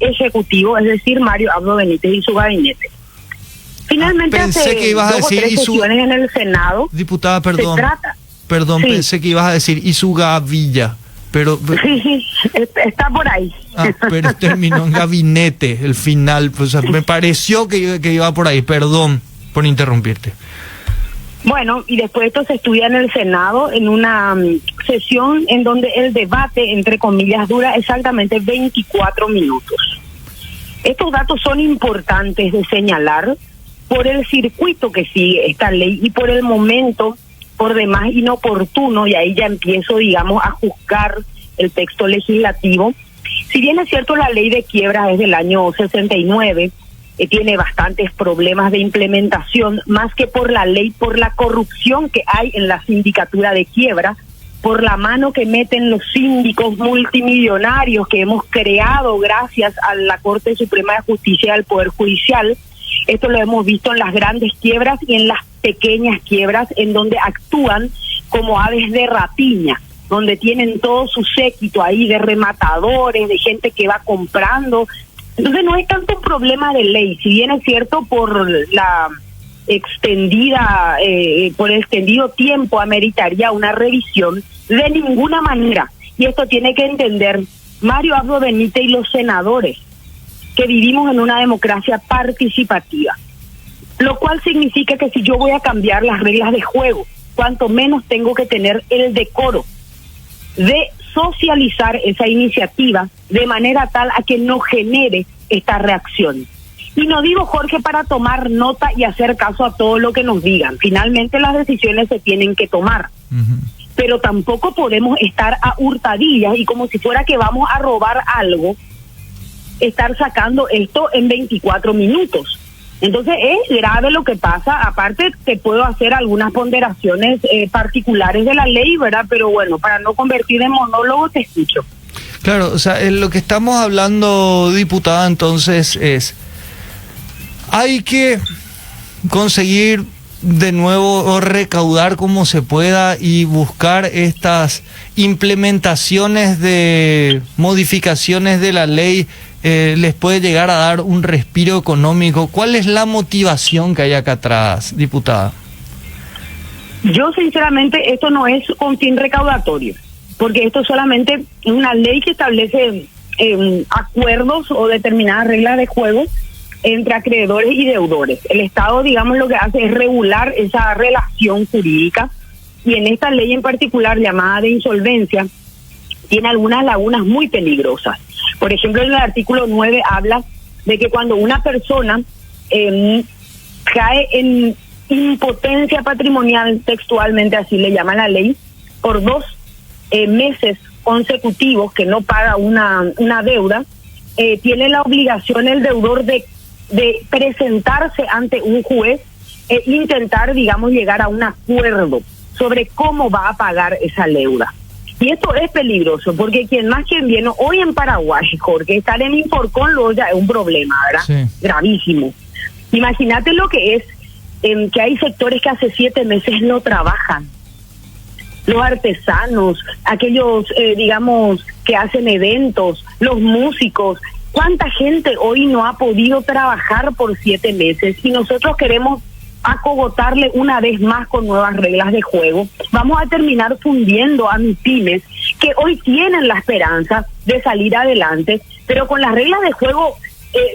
Ejecutivo, es decir, Mario Abdo Benítez y su gabinete. Finalmente, pensé que ibas a decir tres sesiones en el Senado. Diputada, perdón. Se trata. Perdón, Sí. Pensé que ibas a decir y su gavilla, pero Sí, está por ahí. pero terminó en gabinete el final, pues me pareció que iba por ahí. Perdón por interrumpirte. Bueno, y después esto se estudia en el Senado en una sesión en donde el debate, entre comillas, dura exactamente 24 minutos. Estos datos son importantes de señalar por el circuito que sigue esta ley y por el momento por demás inoportuno, y ahí ya empiezo, digamos, a juzgar el texto legislativo. Si bien es cierto, la ley de quiebras es del año 69, tiene bastantes problemas de implementación, más que por la ley, por la corrupción que hay en la sindicatura de quiebra, por la mano que meten los síndicos multimillonarios que hemos creado gracias a la Corte Suprema de Justicia y al Poder Judicial. Esto lo hemos visto en las grandes quiebras y en las pequeñas quiebras, en donde actúan como aves de rapiña, donde tienen todo su séquito ahí de rematadores, de gente que va comprando. Entonces no es tanto un problema de ley, si bien es cierto por la extendida, por el extendido tiempo ameritaría una revisión, de ninguna manera. Y esto tiene que entender Mario Abdo Benítez y los senadores, que vivimos en una democracia participativa, lo cual significa que si yo voy a cambiar las reglas de juego, cuanto menos tengo que tener el decoro de socializar esa iniciativa de manera tal a que no genere esta reacción. Y no digo, Jorge, para tomar nota y hacer caso a todo lo que nos digan. Finalmente las decisiones se tienen que tomar. Pero tampoco podemos estar a hurtadillas y como si fuera que vamos a robar algo, estar sacando esto en 24 minutos. Entonces es grave lo que pasa. Aparte te puedo hacer algunas ponderaciones particulares de la ley, ¿verdad? Pero bueno, para no convertir en monólogo te escucho. Claro, o sea, lo que estamos hablando, diputada, entonces es, hay que conseguir de nuevo o recaudar como se pueda y buscar estas implementaciones de modificaciones de la ley, les puede llegar a dar un respiro económico. ¿Cuál es la motivación que hay acá atrás, diputada? Yo sinceramente esto no es con fin recaudatorio, porque esto solamente es una ley que establece acuerdos o determinadas reglas de juego entre acreedores y deudores. El Estado, digamos, lo que hace es regular esa relación jurídica, y en esta ley en particular, llamada de insolvencia, tiene algunas lagunas muy peligrosas. Por ejemplo, en el artículo 9 habla de que cuando una persona cae en impotencia patrimonial, textualmente así le llama la ley, por 2 meses consecutivos que no paga una deuda, tiene la obligación el deudor de presentarse ante un juez e intentar, digamos, llegar a un acuerdo sobre cómo va a pagar esa deuda. Y esto es peligroso, porque quien más quien viene hoy en Paraguay, Jorge, estar en Inforcón luego ya es un problema, ¿verdad? Sí. Gravísimo. Imagínate lo que es que hay sectores que hace 7 meses no trabajan. Los artesanos, aquellos, digamos, que hacen eventos, los músicos. ¿Cuánta gente hoy no ha podido trabajar por 7 meses? Y nosotros queremos acogotarle una vez más con nuevas reglas de juego. Vamos a terminar fundiendo a mis pymes que hoy tienen la esperanza de salir adelante, pero con las reglas de juego,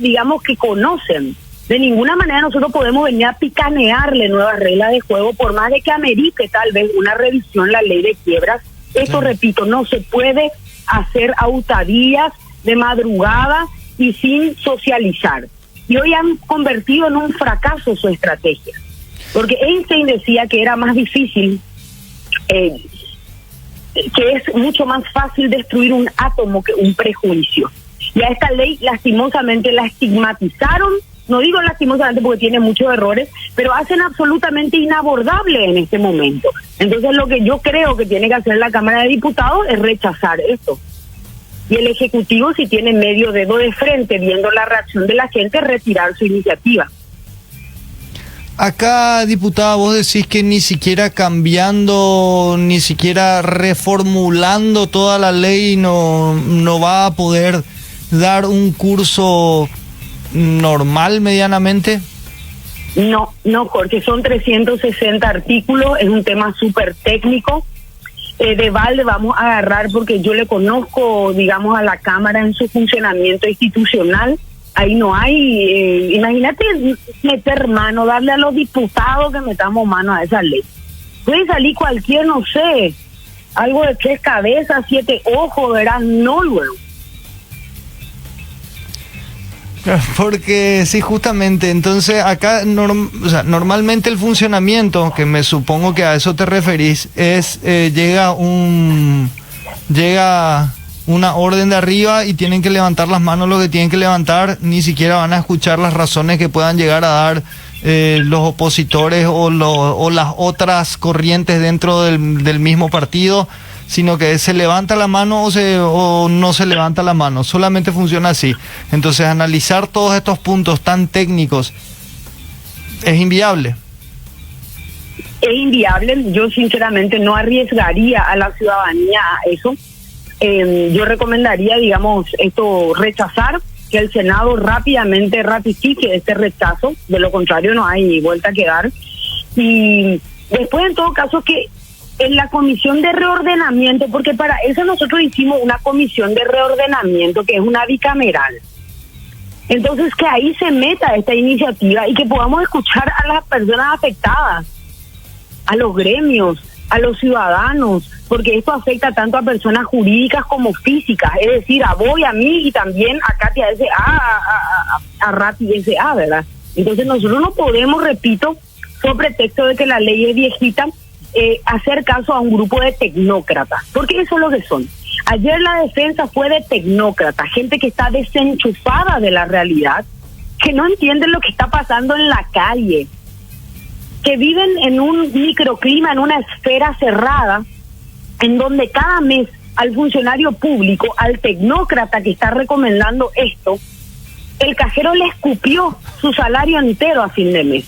digamos, que conocen. De ninguna manera nosotros podemos venir a picanearle nuevas reglas de juego, por más de que amerite tal vez una revisión la ley de quiebras. Esto, repito, no se puede hacer a hurtadillas, de madrugada y sin socializar. Y hoy han convertido en un fracaso su estrategia. Porque Einstein decía que era más difícil, que es mucho más fácil destruir un átomo que un prejuicio. Y a esta ley lastimosamente la estigmatizaron, no digo lastimosamente porque tiene muchos errores, pero hacen absolutamente inabordable en este momento. Entonces lo que yo creo que tiene que hacer la Cámara de Diputados es rechazar esto. Y el Ejecutivo, si tiene medio dedo de frente, viendo la reacción de la gente, retirar su iniciativa. Acá, diputada, vos decís que ni siquiera cambiando, ni siquiera reformulando toda la ley no va a poder dar un curso normal medianamente? No, Jorge, son 360 artículos, es un tema súper técnico. De balde vamos a agarrar, porque yo le conozco, digamos, a la Cámara en su funcionamiento institucional. Ahí no hay, imagínate meter mano, darle a los diputados que metamos mano a esa ley. Puede salir cualquier, no sé, algo de 3 cabezas, 7 ojos, ¿verdad? No luego. Porque sí, justamente, entonces acá normalmente el funcionamiento, que me supongo que a eso te referís, es llega una orden de arriba y tienen que levantar las manos lo que tienen que levantar, ni siquiera van a escuchar las razones que puedan llegar a dar los opositores o las otras corrientes dentro del mismo partido, sino que se levanta la mano o no se levanta la mano, solamente funciona así. Entonces analizar todos estos puntos tan técnicos es inviable. Es inviable, yo sinceramente no arriesgaría a la ciudadanía a eso. Yo recomendaría, digamos, rechazar, que el Senado rápidamente ratifique este rechazo, de lo contrario no hay vuelta que dar. Y después, en todo caso, que en la comisión de reordenamiento, porque para eso nosotros hicimos una comisión de reordenamiento que es una bicameral. Entonces, que ahí se meta esta iniciativa y que podamos escuchar a las personas afectadas, a los gremios, a los ciudadanos, porque esto afecta tanto a personas jurídicas como físicas, es decir, a vos y a mí y también a Katia S.A., a Rati S.A., ¿verdad? Entonces nosotros no podemos, repito, sobre pretexto de que la ley es viejita, hacer caso a un grupo de tecnócratas, porque eso es lo que son. Ayer la defensa fue de tecnócratas, gente que está desenchufada de la realidad, que no entienden lo que está pasando en la calle, que viven en un microclima, en una esfera cerrada, en donde cada mes al funcionario público, al tecnócrata que está recomendando esto, el cajero le escupió su salario entero a fin de mes.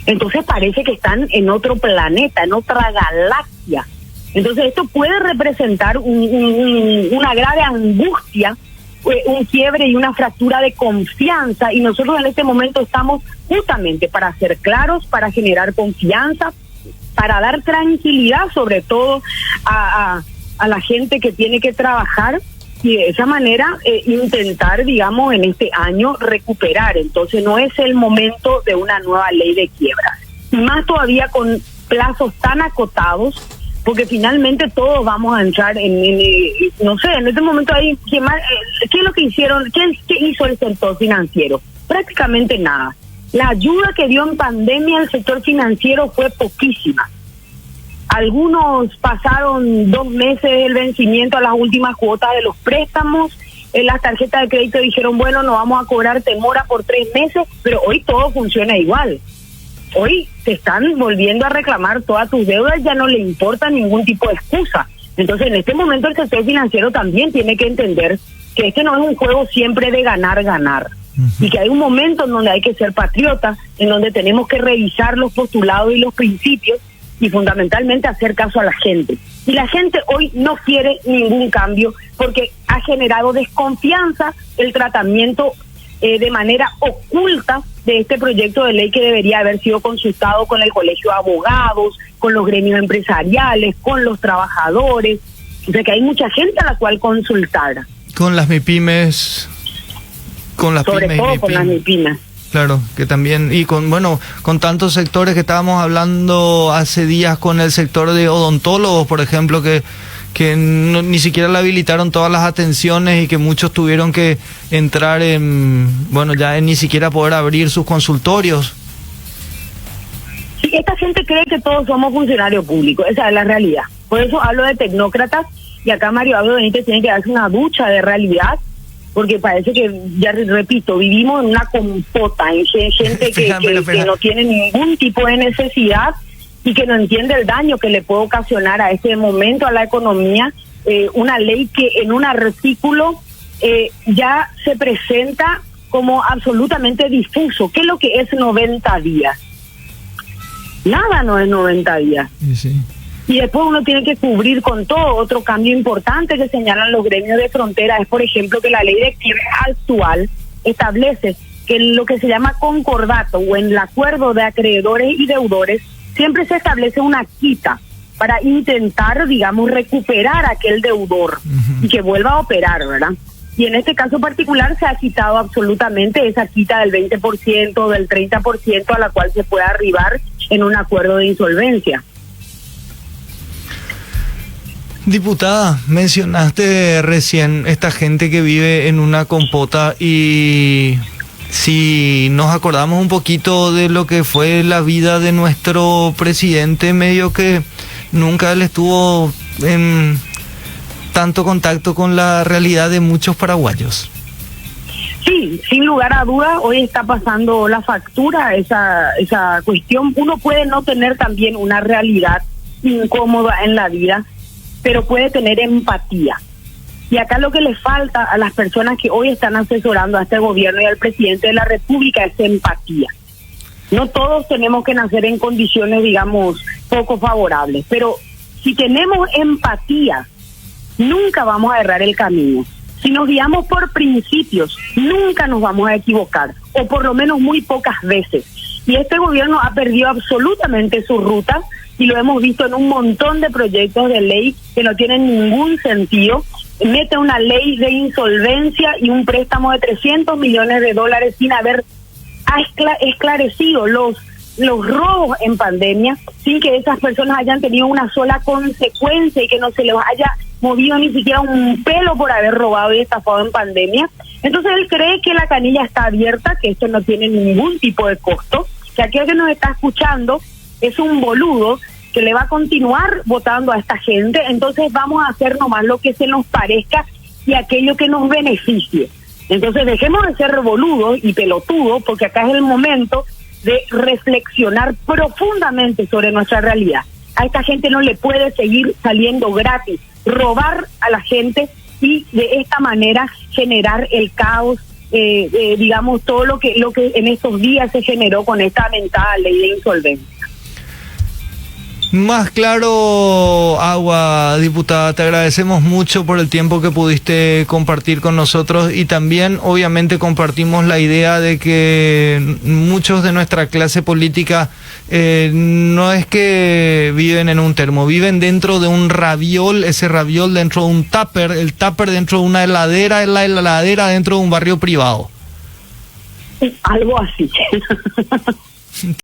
Entonces parece que están en otro planeta, en otra galaxia. Entonces esto puede representar una grave angustia, un quiebre y una fractura de confianza, y nosotros en este momento estamos justamente para ser claros, para generar confianza, para dar tranquilidad sobre todo a la gente que tiene que trabajar, y de esa manera intentar, digamos, en este año recuperar. Entonces no es el momento de una nueva ley de quiebras, más todavía con plazos tan acotados, porque finalmente todos vamos a entrar no sé, en este momento hay ¿qué es lo que hicieron? ¿Qué hizo el sector financiero? Prácticamente nada. La ayuda que dio en pandemia el sector financiero fue poquísima. Algunos pasaron 2 meses el vencimiento a las últimas cuotas de los préstamos. En las tarjetas de crédito dijeron, bueno, no vamos a cobrar demora por 3 meses, pero hoy todo funciona igual. Hoy te están volviendo a reclamar todas tus deudas, ya no le importa ningún tipo de excusa. Entonces, en este momento el sector financiero también tiene que entender que este no es un juego siempre de ganar, y que hay un momento en donde hay que ser patriotas, en donde tenemos que revisar los postulados y los principios, y fundamentalmente hacer caso a la gente. Y la gente hoy no quiere ningún cambio, porque ha generado desconfianza el tratamiento de manera oculta de este proyecto de ley, que debería haber sido consultado con el Colegio de Abogados, con los gremios empresariales, con los trabajadores. O sea que hay mucha gente a la cual consultar. Con las MIPYMES, sobre todo con las MIPYMES. Claro, que también, y con tantos sectores que estábamos hablando hace días, con el sector de odontólogos, por ejemplo, que ni siquiera le habilitaron todas las atenciones y que muchos tuvieron que entrar ya en ni siquiera poder abrir sus consultorios. Sí, esta gente cree que todos somos funcionarios públicos, esa es la realidad. Por eso hablo de tecnócratas, y acá Mario Abdo Benítez tiene que darse una ducha de realidad, porque parece que, ya repito, vivimos en una compota, en gente que no tiene ningún tipo de necesidad y que no entiende el daño que le puede ocasionar a este momento a la economía, una ley que en un artículo ya se presenta como absolutamente difuso. ¿Qué es lo que es 90 días? Nada no es 90 días. Sí. Y después uno tiene que cubrir con todo. Otro cambio importante que señalan los gremios de frontera es, por ejemplo, que la ley de quiebra actual establece que en lo que se llama concordato o en el acuerdo de acreedores y deudores siempre se establece una quita para intentar, digamos, recuperar a aquel deudor y que vuelva a operar, ¿verdad? Y en este caso particular se ha quitado absolutamente esa quita del 20%, del 30% a la cual se puede arribar en un acuerdo de insolvencia. Diputada, mencionaste recién esta gente que vive en una compota y si nos acordamos un poquito de lo que fue la vida de nuestro presidente, medio que nunca él estuvo en tanto contacto con la realidad de muchos paraguayos. Sí, sin lugar a dudas, hoy está pasando la factura, esa cuestión. Uno puede no tener también una realidad incómoda en la vida, pero puede tener empatía. Y acá lo que le falta a las personas que hoy están asesorando a este gobierno y al presidente de la República es empatía. No todos tenemos que nacer en condiciones, digamos, poco favorables, pero si tenemos empatía, nunca vamos a errar el camino. Si nos guiamos por principios, nunca nos vamos a equivocar, o por lo menos muy pocas veces. Y este gobierno ha perdido absolutamente su ruta, y lo hemos visto en un montón de proyectos de ley que no tienen ningún sentido. Mete una ley de insolvencia y un préstamo de $300 millones sin haber esclarecido los robos en pandemia, sin que esas personas hayan tenido una sola consecuencia y que no se les haya movido ni siquiera un pelo por haber robado y estafado en pandemia. Entonces él cree que la canilla está abierta, que esto no tiene ningún tipo de costo, que aquel que nos está escuchando es un boludo que le va a continuar votando a esta gente. Entonces vamos a hacer nomás lo que se nos parezca y aquello que nos beneficie. Entonces dejemos de ser boludos y pelotudos, porque acá es el momento de reflexionar profundamente sobre nuestra realidad. A esta gente no le puede seguir saliendo gratis robar a la gente y de esta manera generar el caos, digamos, todo lo que en estos días se generó con esta mentada ley de insolvencia. Más claro, agua, diputada, te agradecemos mucho por el tiempo que pudiste compartir con nosotros y también obviamente compartimos la idea de que muchos de nuestra clase política no es que viven en un termo, viven dentro de un raviol, ese raviol dentro de un tupper, el tupper dentro de una heladera, la heladera dentro de un barrio privado. Algo así.